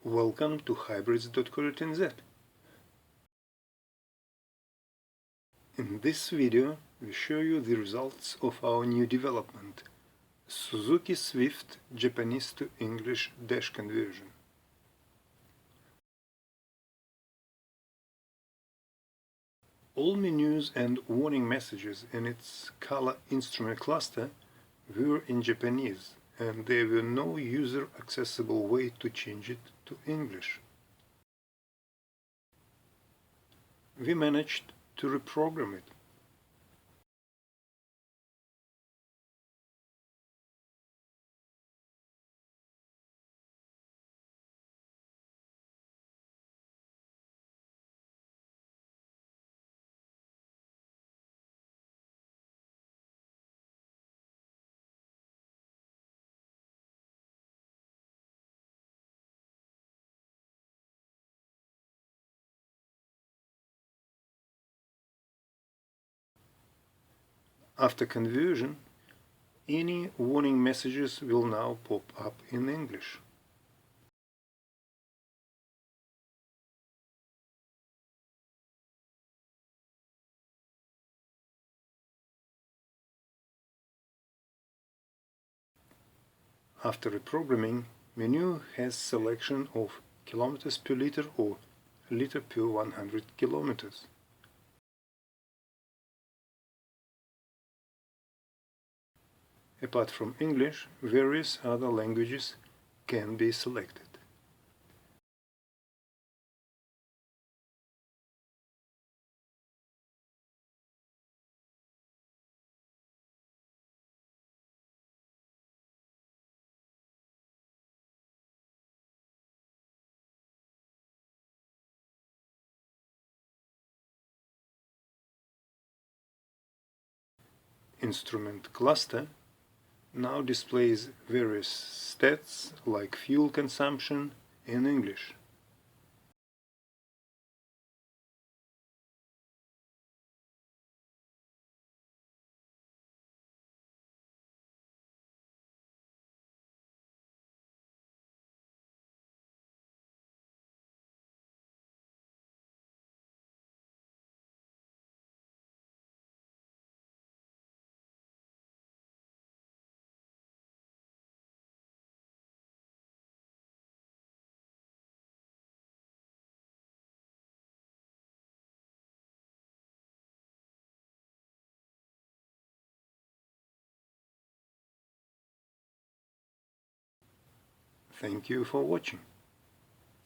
Welcome to hybrids.co.nz. In this video, we show you the results of our new development, Suzuki Swift Japanese to English dash conversion. All menus and warning messages in its color instrument cluster were in Japanese, and there were no user-accessible way to change it to English. We managed to reprogram it. After conversion, any warning messages will now pop up in English. After reprogramming, menu has selection of kilometers per liter or liter per 100 kilometers. Apart from English, various other languages can be selected. Instrument cluster now displays various stats like fuel consumption in English. Thank you for watching.